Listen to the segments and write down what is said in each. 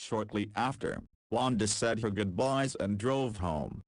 Shortly after, Wanda said her goodbyes and drove home.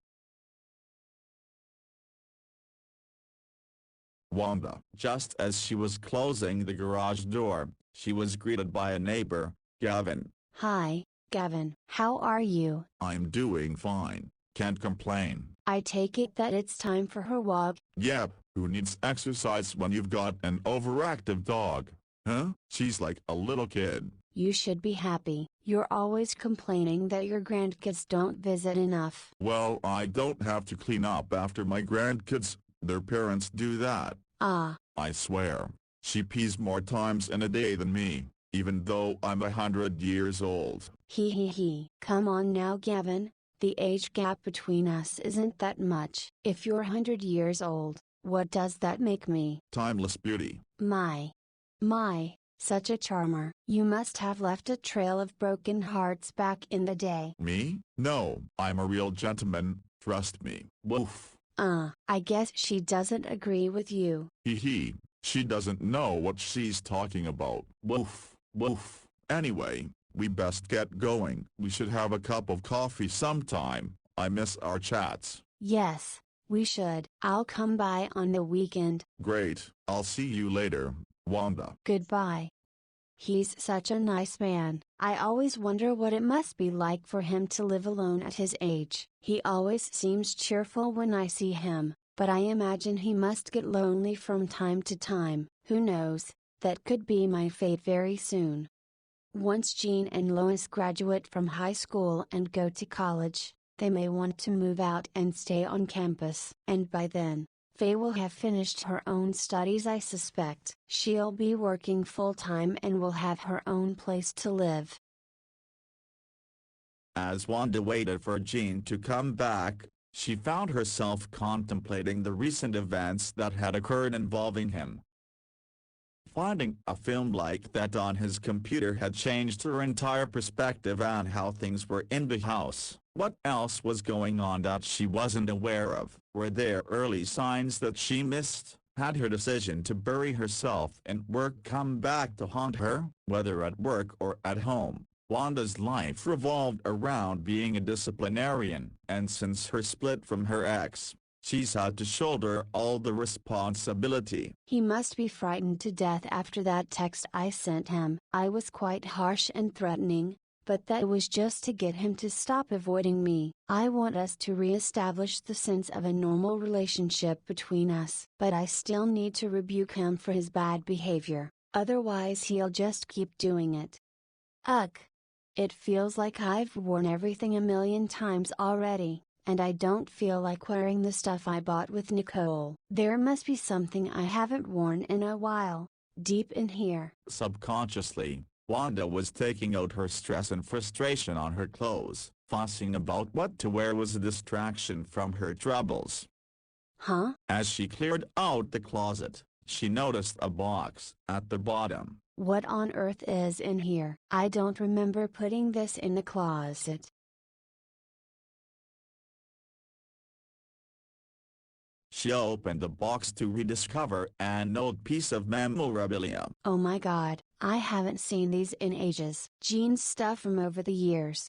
Wanda. Just as she was closing the garage door, she was greeted by a neighbor, Gavin. Hi, Gavin. How are you? I'm doing fine, can't complain. I take it that it's time for her walk. Yep, who needs exercise when you've got an overactive dog? Huh? She's like a little kid. You should be happy. You're always complaining that your grandkids don't visit enough. Well, I don't have to clean up after my grandkids, their parents do that. Ah. I swear, she pees more times in a day than me, even though I'm 100 years old. He. Come on now, Gavin. The age gap between us isn't that much. If you're 100 years old, what does that make me? Timeless beauty. My, such a charmer. You must have left a trail of broken hearts back in the day. Me? No, I'm a real gentleman, trust me. Woof. I guess she doesn't agree with you. Hee. She doesn't know what she's talking about. Woof. Anyway, we best get going. We should have a cup of coffee sometime. I miss our chats. Yes, we should. I'll come by on the weekend. Great, I'll see you later, Wanda. Goodbye. He's such a nice man. I always wonder what it must be like for him to live alone at his age. He always seems cheerful when I see him, but I imagine he must get lonely from time to time. Who knows, that could be my fate very soon. Once Jean and Lois graduate from high school and go to college, they may want to move out and stay on campus. And by then, Faye will have finished her own studies. I suspect she'll be working full-time and will have her own place to live. As Wanda waited for Jean to come back, she found herself contemplating the recent events that had occurred involving him. Finding a film like that on his computer had changed her entire perspective on how things were in the house. What else was going on that she wasn't aware of? Were there early signs that she missed? Had her decision to bury herself in work come back to haunt her? Whether at work or at home, Wanda's life revolved around being a disciplinarian, and since her split from her ex, she's had to shoulder all the responsibility. He must be frightened to death after that text I sent him. I was quite harsh and threatening, but that was just to get him to stop avoiding me. I want us to re-establish the sense of a normal relationship between us. But I still need to rebuke him for his bad behavior, otherwise he'll just keep doing it. Ugh. It feels like I've worn everything a million times already, and I don't feel like wearing the stuff I bought with Nicole. There must be something I haven't worn in a while, deep in here. Subconsciously, Wanda was taking out her stress and frustration on her clothes. Fussing about what to wear was a distraction from her troubles. Huh? As she cleared out the closet, she noticed a box at the bottom. What on earth is in here? I don't remember putting this in the closet. She opened the box to rediscover an old piece of memorabilia. Oh my god, I haven't seen these in ages. Jean's stuff from over the years.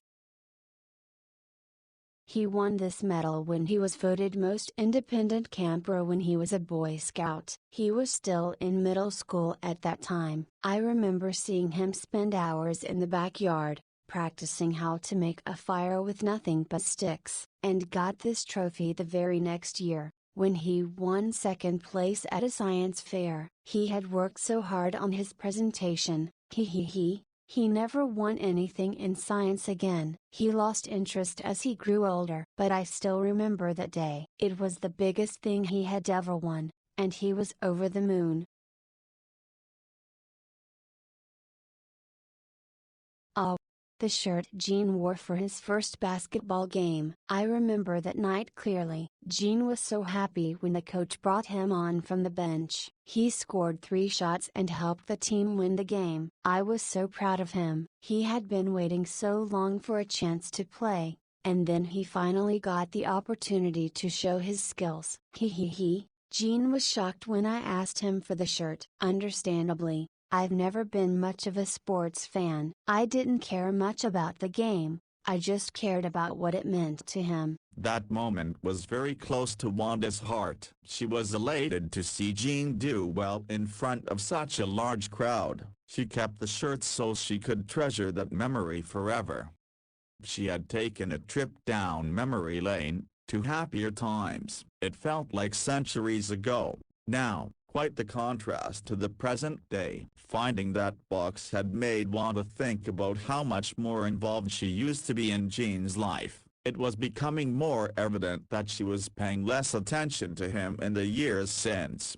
He won this medal when he was voted most independent camper when he was a Boy Scout. He was still in middle school at that time. I remember seeing him spend hours in the backyard, practicing how to make a fire with nothing but sticks, and got this trophy the very next year, when he won second place at a science fair. He had worked so hard on his presentation, he never won anything in science again. He lost interest as he grew older. But I still remember that day. It was the biggest thing he had ever won, and he was over the moon. Oh, the shirt Jean wore for his first basketball game. I remember that night clearly. Jean was so happy when the coach brought him on from the bench. He scored 3 shots and helped the team win the game. I was so proud of him. He had been waiting so long for a chance to play, and then he finally got the opportunity to show his skills. Jean was shocked when I asked him for the shirt. Understandably, I've never been much of a sports fan. I didn't care much about the game, I just cared about what it meant to him. That moment was very close to Wanda's heart. She was elated to see Jean do well in front of such a large crowd. She kept the shirt so she could treasure that memory forever. She had taken a trip down memory lane, to happier times. It felt like centuries ago. Now, quite the contrast to the present day. Finding that box had made Wanda think about how much more involved she used to be in Jean's life. It was becoming more evident that she was paying less attention to him in the years since.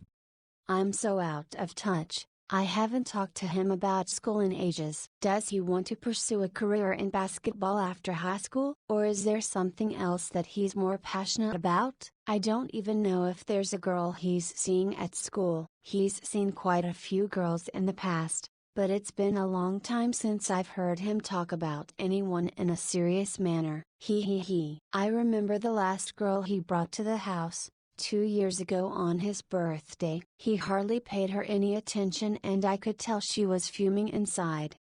I'm so out of touch. I haven't talked to him about school in ages. Does he want to pursue a career in basketball after high school? Or is there something else that he's more passionate about? I don't even know if there's a girl he's seeing at school. He's seen quite a few girls in the past, but it's been a long time since I've heard him talk about anyone in a serious manner. I remember the last girl he brought to the house. 2 years ago on his birthday. He hardly paid her any attention and I could tell she was fuming inside.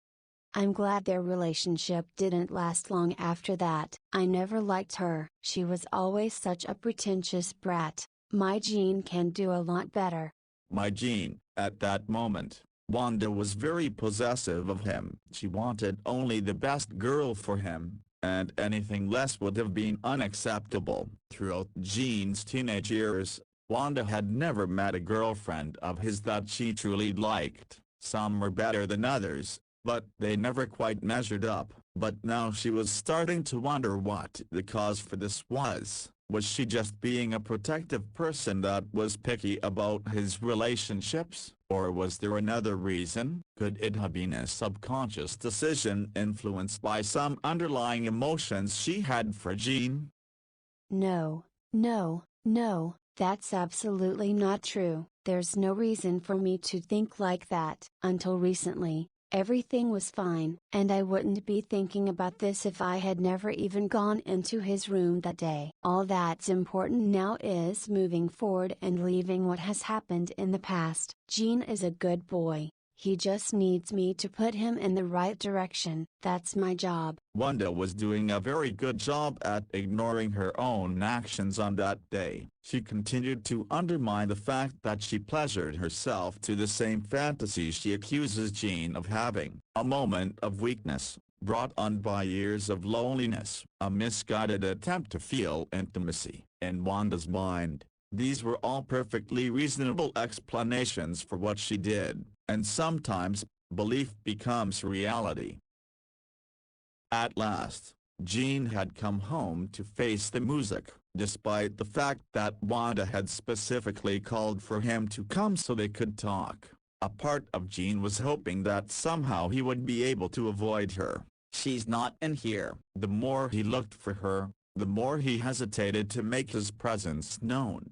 I'm glad their relationship didn't last long after that. I never liked her. She was always such a pretentious brat. My Jean can do a lot better. My Jean, at that moment, Wanda was very possessive of him. She wanted only the best girl for him, and anything less would have been unacceptable. Throughout Jean's teenage years, Wanda had never met a girlfriend of his that she truly liked. Some were better than others, but they never quite measured up. But now she was starting to wonder what the cause for this was. Was she just being a protective person that was picky about his relationships? Or was there another reason? Could it have been a subconscious decision influenced by some underlying emotions she had for Jean? No, that's absolutely not true. There's no reason for me to think like that. Until recently, everything was fine, and I wouldn't be thinking about this if I had never even gone into his room that day. All that's important now is moving forward and leaving what has happened in the past. Jean is a good boy. He just needs me to put him in the right direction. That's my job. Wanda was doing a very good job at ignoring her own actions on that day. She continued to undermine the fact that she pleasured herself to the same fantasy she accuses Jean of having. A moment of weakness, brought on by years of loneliness, a misguided attempt to feel intimacy. In Wanda's mind, these were all perfectly reasonable explanations for what she did. And sometimes, belief becomes reality. At last, Jean had come home to face the music, despite the fact that Wanda had specifically called for him to come so they could talk. A part of Jean was hoping that somehow he would be able to avoid her. She's not in here. The more he looked for her, the more he hesitated to make his presence known.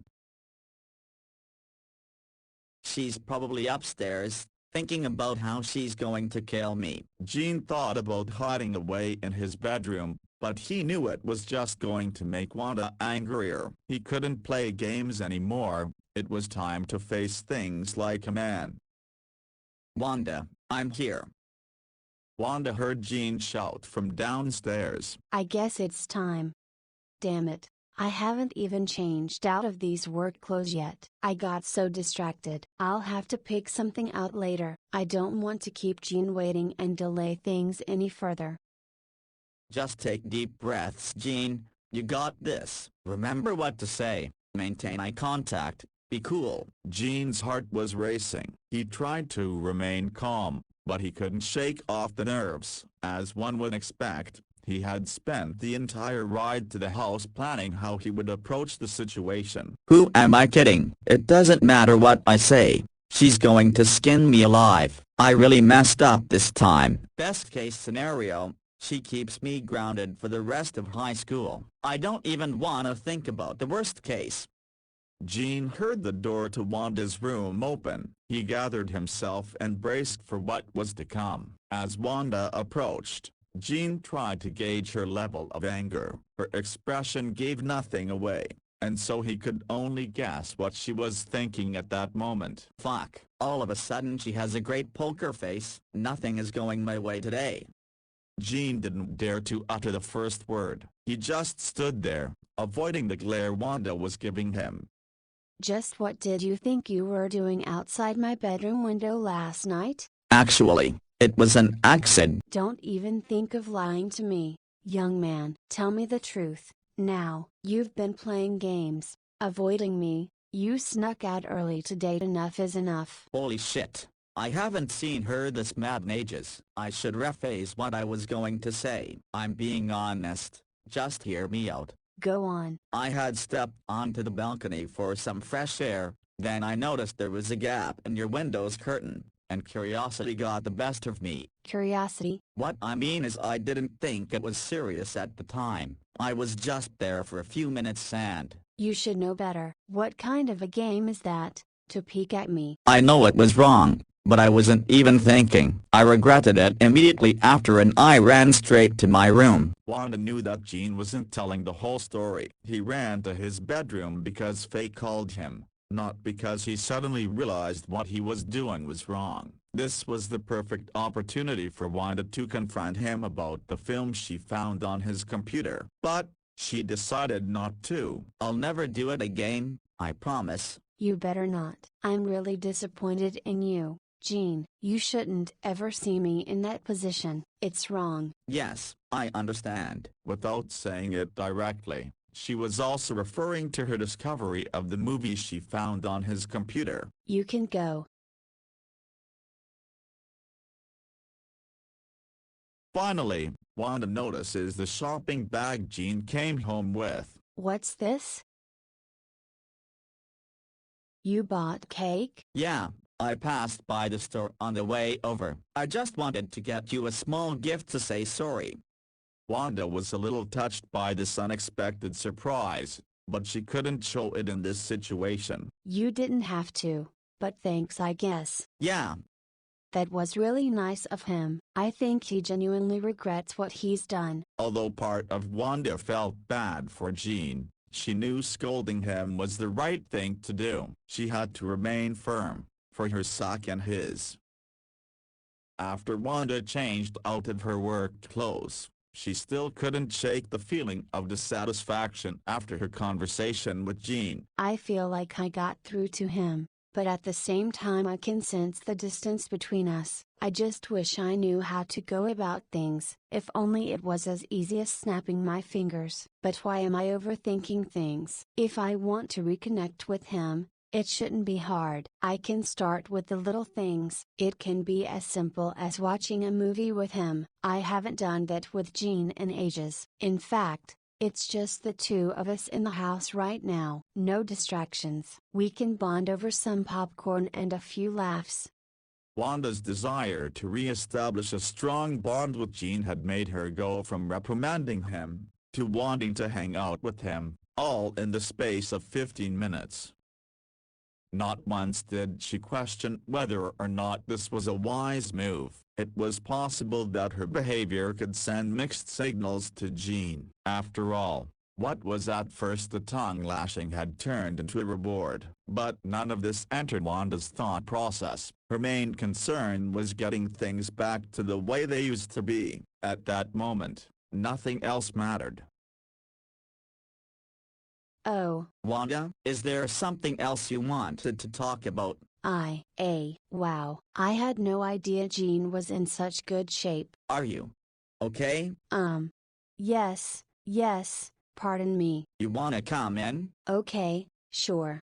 She's probably upstairs, thinking about how she's going to kill me. Jean thought about hiding away in his bedroom, but he knew it was just going to make Wanda angrier. He couldn't play games anymore. It was time to face things like a man. Wanda, I'm here. Wanda heard Jean shout from downstairs. I guess it's time. Damn it. I haven't even changed out of these work clothes yet. I got so distracted. I'll have to pick something out later. I don't want to keep Jean waiting and delay things any further. Just take deep breaths, Jean. You got this. Remember what to say. Maintain eye contact. Be cool. Jean's heart was racing. He tried to remain calm, but he couldn't shake off the nerves. As one would expect, he had spent the entire ride to the house planning how he would approach the situation. Who am I kidding? It doesn't matter what I say. She's going to skin me alive. I really messed up this time. Best case scenario, she keeps me grounded for the rest of high school. I don't even want to think about the worst case. Jean heard the door to Wanda's room open. He gathered himself and braced for what was to come. As Wanda approached, Jean tried to gauge her level of anger. Her expression gave nothing away, and so he could only guess what she was thinking at that moment. Fuck, all of a sudden she has a great poker face. Nothing is going my way today. Gene didn't dare to utter the first word. He just stood there, avoiding the glare Wanda was giving him. Just what did you think you were doing outside my bedroom window last night? Actually, it was an accident. Don't even think of lying to me, young man. Tell me the truth, now. You've been playing games, avoiding me. You snuck out early to date. Enough is enough. Holy shit. I haven't seen her this mad in ages. I should rephrase what I was going to say. I'm being honest. Just hear me out. Go on. I had stepped onto the balcony for some fresh air, then I noticed there was a gap in your window's curtain, and curiosity got the best of me. Curiosity? What I mean is I didn't think it was serious at the time. I was just there for a few minutes and... You should know better. What kind of a game is that, to peek at me? I know it was wrong, but I wasn't even thinking. I regretted it immediately after and I ran straight to my room. Wanda knew that Gene wasn't telling the whole story. He ran to his bedroom because Faye called him, not because he suddenly realized what he was doing was wrong. This was the perfect opportunity for Wanda to confront him about the film she found on his computer. But she decided not to. I'll never do it again, I promise. You better not. I'm really disappointed in you, Gene. You shouldn't ever see me in that position. It's wrong. Yes, I understand. Without saying it directly, she was also referring to her discovery of the movie she found on his computer. You can go. Finally, Wanda notices the shopping bag Gene came home with. What's this? You bought cake? Yeah, I passed by the store on the way over. I just wanted to get you a small gift to say sorry. Wanda was a little touched by this unexpected surprise, but she couldn't show it in this situation. You didn't have to, but thanks, I guess. Yeah. That was really nice of him. I think he genuinely regrets what he's done. Although part of Wanda felt bad for Gene, she knew scolding him was the right thing to do. She had to remain firm, for her sake and his. After Wanda changed out of her work clothes, she still couldn't shake the feeling of dissatisfaction after her conversation with Gene. I feel like I got through to him, but at the same time I can sense the distance between us. I just wish I knew how to go about things. If only it was as easy as snapping my fingers. But why am I overthinking things? If I want to reconnect with him, it shouldn't be hard. I can start with the little things. It can be as simple as watching a movie with him. I haven't done that with Gene in ages. In fact, it's just the two of us in the house right now. No distractions. We can bond over some popcorn and a few laughs. Wanda's desire to re-establish a strong bond with Gene had made her go from reprimanding him, to wanting to hang out with him, all in the space of 15 minutes. Not once did she question whether or not this was a wise move. It was possible that her behavior could send mixed signals to Gene. After all, what was at first a tongue lashing had turned into a reward. But none of this entered Wanda's thought process. Her main concern was getting things back to the way they used to be. At that moment, nothing else mattered. Oh. Wanda, is there something else you wanted to talk about? Wow. I had no idea Gene was in such good shape. Are you okay? Yes, pardon me. You wanna come in? Okay, sure.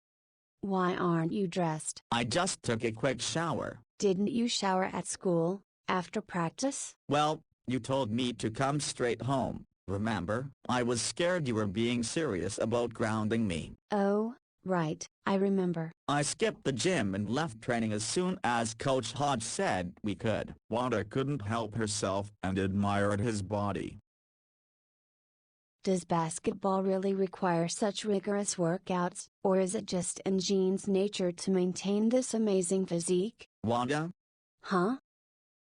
Why aren't you dressed? I just took a quick shower. Didn't you shower at school, after practice? Well, you told me to come straight home, remember? I was scared you were being serious about grounding me. Oh, right, I remember. I skipped the gym and left training as soon as Coach Hodge said we could. Wanda couldn't help herself and admired his body. Does basketball really require such rigorous workouts, or is it just in Gene's nature to maintain this amazing physique? Wanda? Huh?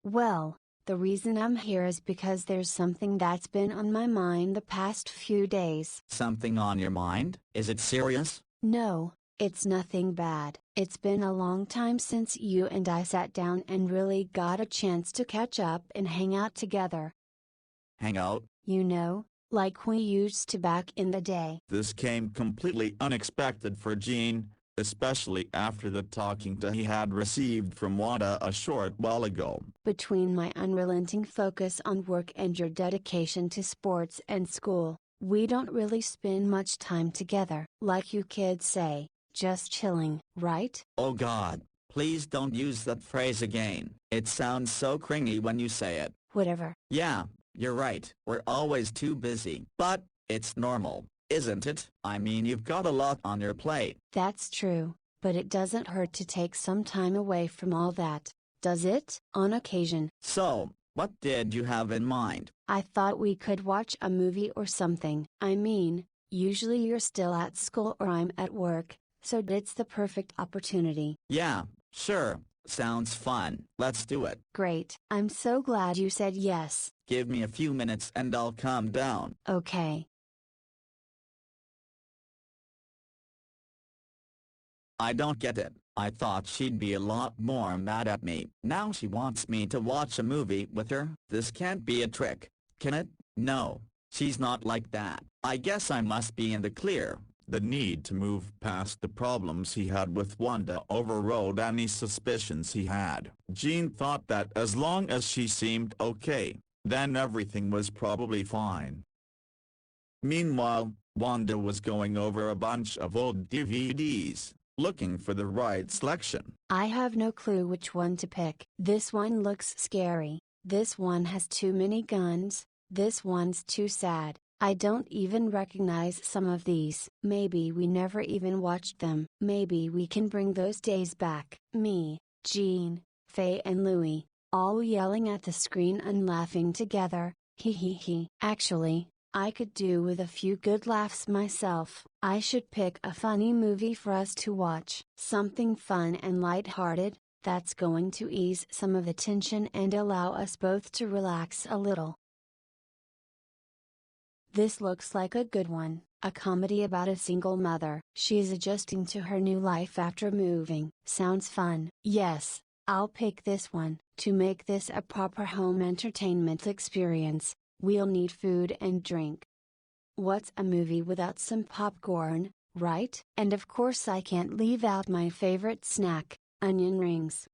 Well, The reason I'm here is because there's something that's been on my mind the past few days. Something on your mind? Is it serious? No, it's nothing bad. It's been a long time since you and I sat down and really got a chance to catch up and hang out together. Hang out? You know, like we used to back in the day. This came completely unexpected for Gene, especially after the talking to he had received from Wanda a short while ago. Between my unrelenting focus on work and your dedication to sports and school, we don't really spend much time together. Like you kids say, just chilling, right? Oh God, please don't use that phrase again. It sounds so cringy when you say it. Whatever. Yeah, you're right. We're always too busy. But, it's normal, isn't it? I mean, you've got a lot on your plate. That's true, but it doesn't hurt to take some time away from all that, does it? On occasion. So, what did you have in mind? I thought we could watch a movie or something. I mean, usually you're still at school or I'm at work, so it's the perfect opportunity. Yeah, sure. Sounds fun. Let's do it. Great. I'm so glad you said yes. Give me a few minutes and I'll calm down. Okay. I don't get it. I thought she'd be a lot more mad at me. Now she wants me to watch a movie with her. This can't be a trick, can it? No, she's not like that. I guess I must be in the clear. The need to move past the problems he had with Wanda overrode any suspicions he had. Gene thought that as long as she seemed okay, then everything was probably fine. Meanwhile, Wanda was going over a bunch of old DVDs, looking for the right selection. I have no clue which one to pick. This one looks scary. This one has too many guns. This one's too sad. I don't even recognize some of these. Maybe we never even watched them. Maybe we can bring those days back. Me, Jean, Faye and Louie, all yelling at the screen and laughing together. Hee hee hee. Actually, I could do with a few good laughs myself. I should pick a funny movie for us to watch. Something fun and lighthearted, that's going to ease some of the tension and allow us both to relax a little. This looks like a good one, a comedy about a single mother. She's adjusting to her new life after moving. Sounds fun. Yes, I'll pick this one. To make this a proper home entertainment experience, we'll need food and drink. What's a movie without some popcorn, right? And of course I can't leave out my favorite snack, onion rings.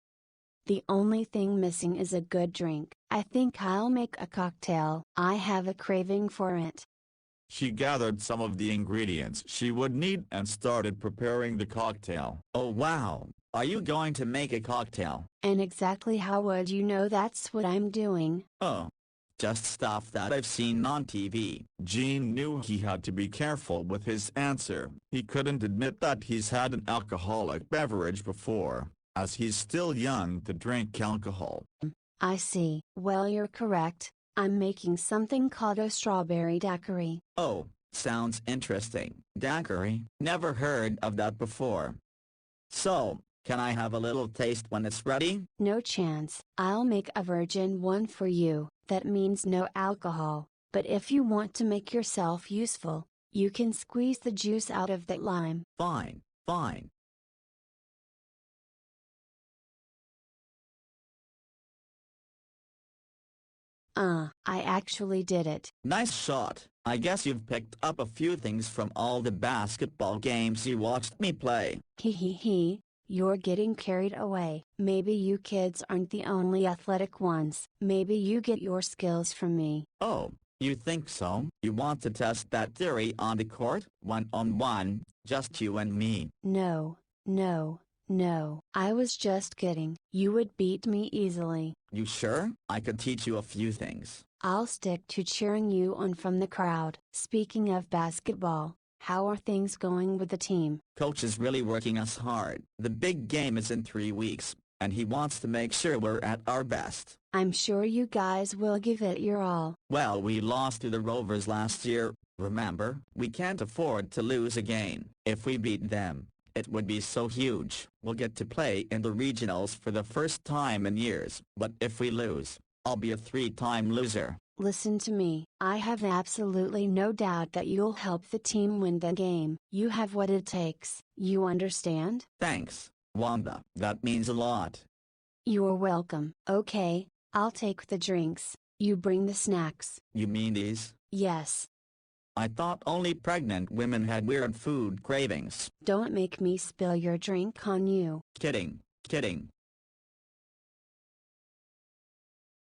The only thing missing is a good drink. I think I'll make a cocktail. I have a craving for it. She gathered some of the ingredients she would need and started preparing the cocktail. Oh wow, are you going to make a cocktail? And exactly how would you know that's what I'm doing? Oh, just stuff that I've seen on TV. Gene knew he had to be careful with his answer. He couldn't admit that he's had an alcoholic beverage before, as he's still young to drink alcohol. I see. Well, you're correct. I'm making something called a strawberry daiquiri. Oh, sounds interesting. Daiquiri? Never heard of that before. So, can I have a little taste when it's ready? No chance. I'll make a virgin one for you. That means no alcohol. But if you want to make yourself useful, you can squeeze the juice out of that lime. Fine, fine. I actually did it. Nice shot. I guess you've picked up a few things from all the basketball games you watched me play. Hee hee hee, you're getting carried away. Maybe you kids aren't the only athletic ones. Maybe you get your skills from me. Oh, you think so? You want to test that theory on the court? One-on-one, just you and me. No, no. No, I was just kidding. You would beat me easily. You sure? I could teach you a few things. I'll stick to cheering you on from the crowd. Speaking of basketball, how are things going with the team? Coach is really working us hard. The big game is in 3 weeks, and he wants to make sure we're at our best. I'm sure you guys will give it your all. Well, we lost to the Rovers last year, remember? We can't afford to lose again. If we beat them, it would be so huge. We'll get to play in the regionals for the first time in years. But if we lose, I'll be a 3-time loser. Listen to me. I have absolutely no doubt that you'll help the team win the game. You have what it takes. You understand? Thanks, Wanda. That means a lot. You're welcome. Okay, I'll take the drinks. You bring the snacks. You mean these? Yes. I thought only pregnant women had weird food cravings. Don't make me spill your drink on you. Kidding, kidding.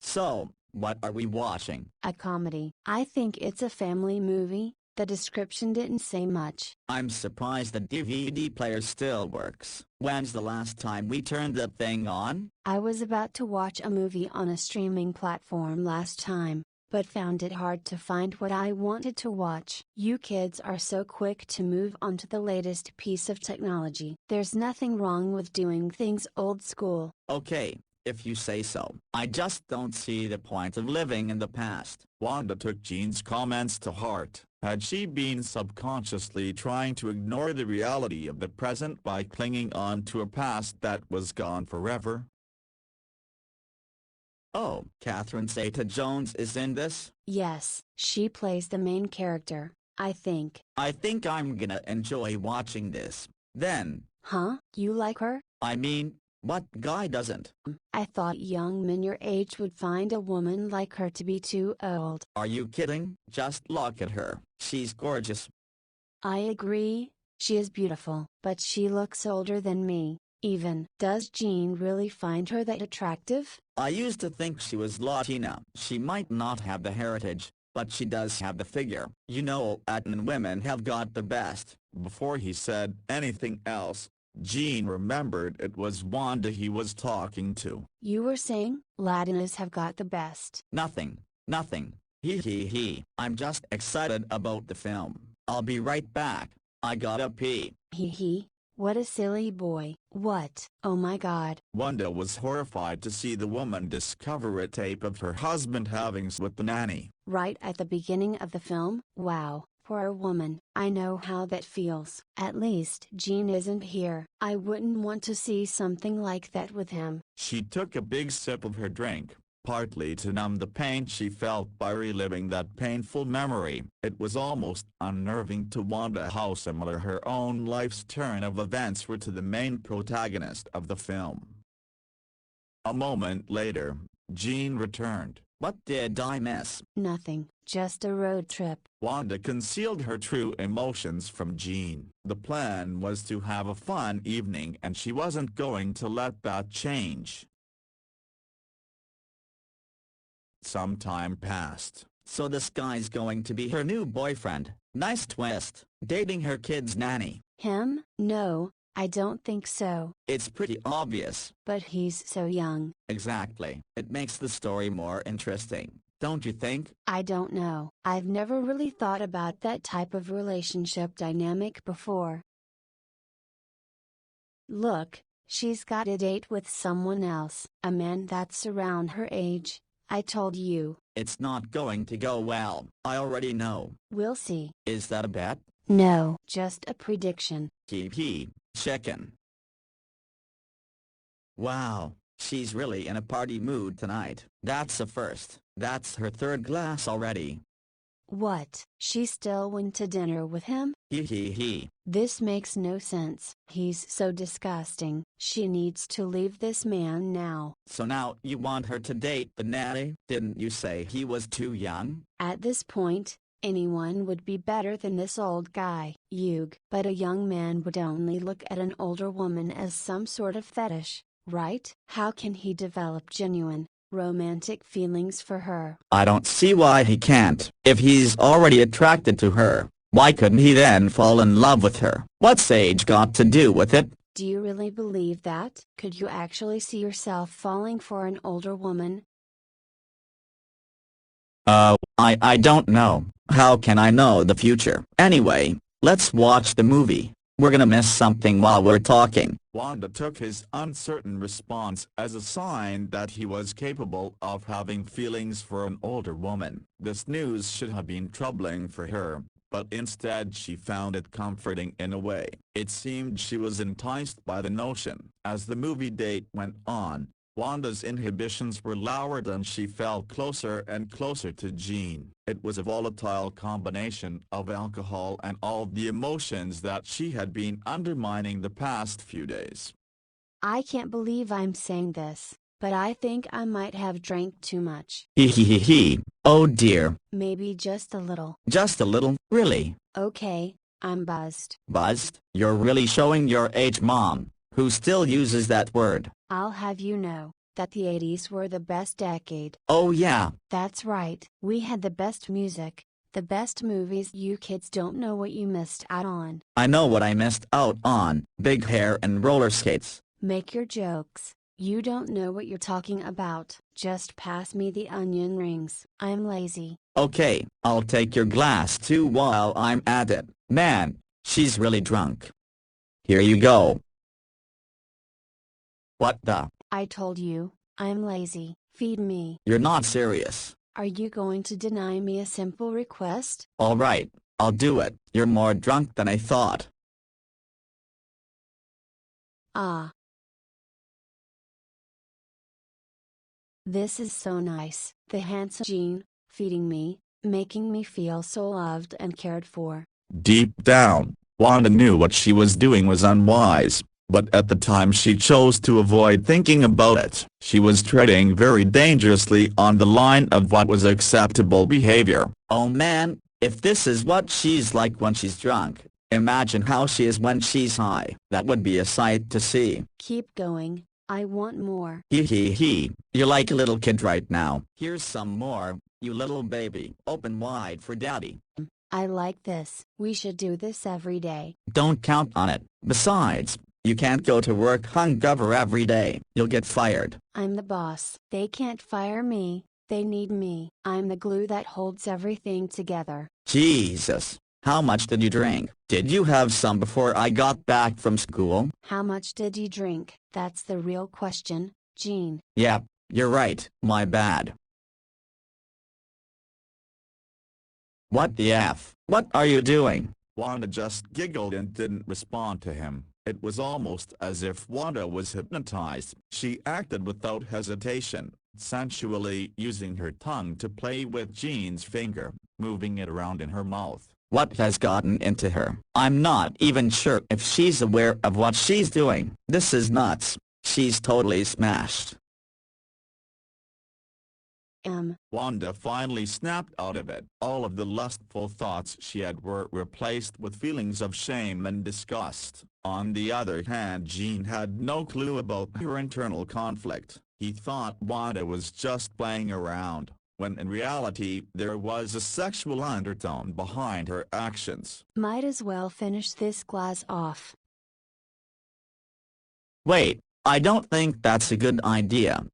So, what are we watching? A comedy. I think it's a family movie. The description didn't say much. I'm surprised the DVD player still works. When's the last time we turned that thing on? I was about to watch a movie on a streaming platform last time, but found it hard to find what I wanted to watch. You kids are so quick to move on to the latest piece of technology. There's nothing wrong with doing things old school. Okay, if you say so. I just don't see the point of living in the past. Wanda took Jean's comments to heart. Had she been subconsciously trying to ignore the reality of the present by clinging on to a past that was gone forever? Oh, Catherine Zeta-Jones is in this? Yes, she plays the main character, I think. I think I'm gonna enjoy watching this. Then. Huh? You like her? I mean, what guy doesn't? I thought young men your age would find a woman like her to be too old. Are you kidding? Just look at her. She's gorgeous. I agree, she is beautiful. But she looks older than me, even. Does Jean really find her that attractive? I used to think she was Latina. She might not have the heritage, but she does have the figure. You know, Latin women have got the best. Before he said anything else, Jean remembered it was Wanda he was talking to. You were saying, Latinas have got the best. Nothing. He. I'm just excited about the film. I'll be right back. I gotta pee. He. What a silly boy. What? Oh my God. Wanda was horrified to see the woman discover a tape of her husband having sex with the nanny. Right at the beginning of the film? Wow. Poor woman. I know how that feels. At least Jean isn't here. I wouldn't want to see something like that with him. She took a big sip of her drink, partly to numb the pain she felt by reliving that painful memory. It was almost unnerving to Wanda how similar her own life's turn of events were to the main protagonist of the film. A moment later, Jean returned. What did I miss? Nothing, just a road trip. Wanda concealed her true emotions from Jean. The plan was to have a fun evening and she wasn't going to let that change. Some time passed. So this guy's going to be her new boyfriend. Nice twist. Dating her kid's nanny. Him? No, I don't think so. It's pretty obvious. But he's so young. Exactly. It makes the story more interesting, don't you think? I don't know. I've never really thought about that type of relationship dynamic before. Look, she's got a date with someone else. A man that's around her age. I told you. It's not going to go well. I already know. We'll see. Is that a bet? No, just a prediction. Chicken. Wow, she's really in a party mood tonight. That's a first. That's her third glass already. What? She still went to dinner with him? This makes no sense. He's so disgusting. She needs to leave this man now. So now you want her to date the nanny? Didn't you say he was too young? At this point, anyone would be better than this old guy. But a young man would only look at an older woman as some sort of fetish, right? How can he develop genuine, romantic feelings for her? I don't see why he can't. If he's already attracted to her, why couldn't he then fall in love with her? What's age got to do with it? Do you really believe that? Could you actually see yourself falling for an older woman? I don't know. How can I know the future? Anyway, let's watch the movie. We're gonna miss something while we're talking. Wanda took his uncertain response as a sign that he was capable of having feelings for an older woman. This news should have been troubling for her, but instead she found it comforting in a way. It seemed she was enticed by the notion. As the movie date went on, Wanda's inhibitions were lowered and she felt closer and closer to Jean. It was a volatile combination of alcohol and all the emotions that she had been undermining the past few days. I can't believe I'm saying this, but I think I might have drank too much. Hee hee hee hee. Oh dear. Maybe just a little. Just a little, really? Okay, I'm buzzed. Buzzed? You're really showing your age, Mom, who still uses that word. I'll have you know that the 80s were the best decade. Oh yeah. That's right. We had the best music, the best movies. You kids don't know what you missed out on. I know what I missed out on. Big hair and roller skates. Make your jokes. You don't know what you're talking about. Just pass me the onion rings. I'm lazy. Okay, I'll take your glass too while I'm at it. Man, she's really drunk. Here you go. What the? I told you, I'm lazy. Feed me. You're not serious. Are you going to deny me a simple request? All right, I'll do it. You're more drunk than I thought. Ah. This is so nice. The handsome Jean, feeding me, making me feel so loved and cared for. Deep down, Wanda knew what she was doing was unwise, but at the time she chose to avoid thinking about it. She was treading very dangerously on the line of what was acceptable behavior. Oh man, if this is what she's like when she's drunk, imagine how she is when she's high. That would be a sight to see. Keep going. I want more. Hee hee hee. You're like a little kid right now. Here's some more, you little baby. Open wide for daddy. I like this. We should do this every day. Don't count on it. Besides, you can't go to work hungover every day. You'll get fired. I'm the boss. They can't fire me. They need me. I'm the glue that holds everything together. Jesus. How much did you drink? Did you have some before I got back from school? How much did you drink? That's the real question, Jean. Yep, you're right. My bad. What the F? What are you doing? Wanda just giggled and didn't respond to him. It was almost as if Wanda was hypnotized. She acted without hesitation, sensually using her tongue to play with Jean's finger, moving it around in her mouth. What has gotten into her? I'm not even sure if she's aware of what she's doing. This is nuts. She's totally smashed. Wanda finally snapped out of it. All of the lustful thoughts she had were replaced with feelings of shame and disgust. On the other hand, Jean had no clue about her internal conflict. He thought Wanda was just playing around, when in reality there was a sexual undertone behind her actions. Might as well finish this glass off. Wait, I don't think that's a good idea.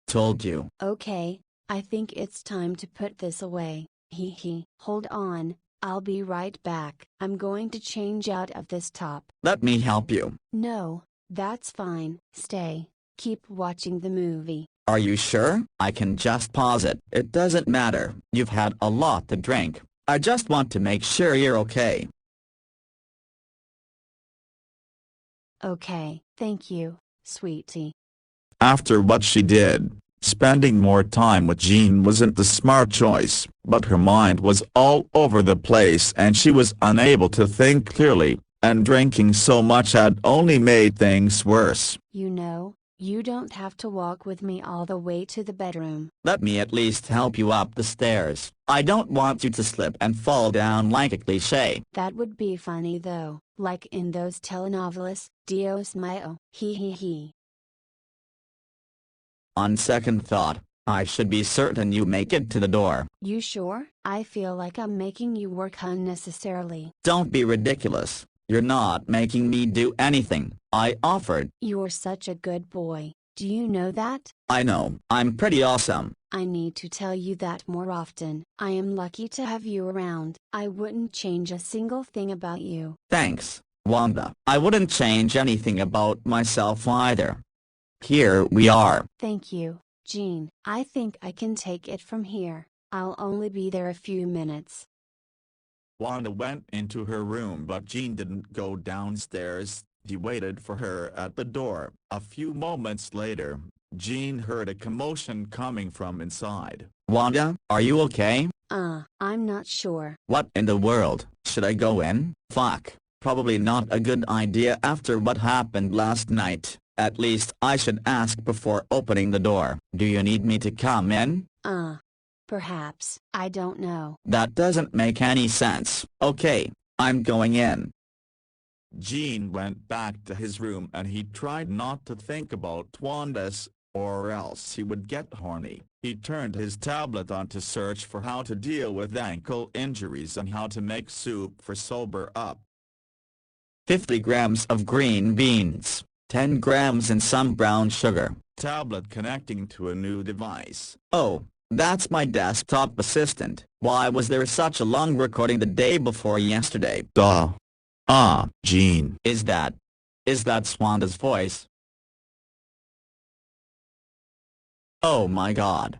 Told you. Okay, I think it's time to put this away. Hee hee. Hold on, I'll be right back. I'm going to change out of this top. Let me help you. No, that's fine. Stay. Keep watching the movie. Are you sure? I can just pause it. It doesn't matter. You've had a lot to drink. I just want to make sure you're okay. Okay, thank you, sweetie. After what she did, spending more time with Jean wasn't the smart choice, but her mind was all over the place and she was unable to think clearly, and drinking so much had only made things worse. You know, you don't have to walk with me all the way to the bedroom. Let me at least help you up the stairs. I don't want you to slip and fall down like a cliché. That would be funny though, like in those telenovelas. Dios mío. Hee hee hee. On second thought, I should be certain you make it to the door. You sure? I feel like I'm making you work unnecessarily. Don't be ridiculous. You're not making me do anything. I offered. You're such a good boy. Do you know that? I know. I'm pretty awesome. I need to tell you that more often. I am lucky to have you around. I wouldn't change a single thing about you. Thanks, Wanda. I wouldn't change anything about myself either. Here we are. Thank you, Jean. I think I can take it from here. I'll only be there a few minutes. Wanda went into her room, but Jean didn't go downstairs. He waited for her at the door. A few moments later, Jean heard a commotion coming from inside. Wanda, are you okay? I'm not sure. What in the world? Should I go in? Fuck. Probably not a good idea after what happened last night. At least I should ask before opening the door. Do you need me to come in? Perhaps. I don't know. That doesn't make any sense. Okay, I'm going in. Jean went back to his room and he tried not to think about Wanda's, or else he would get horny. He turned his tablet on to search for how to deal with ankle injuries and how to make soup for sober up. 50 grams of green beans, 10 grams and some brown sugar. Tablet connecting to a new device. Oh, that's my desktop assistant. Why was there such a long recording the day before yesterday? Duh. Jean. Is that Wanda's voice? Oh my god.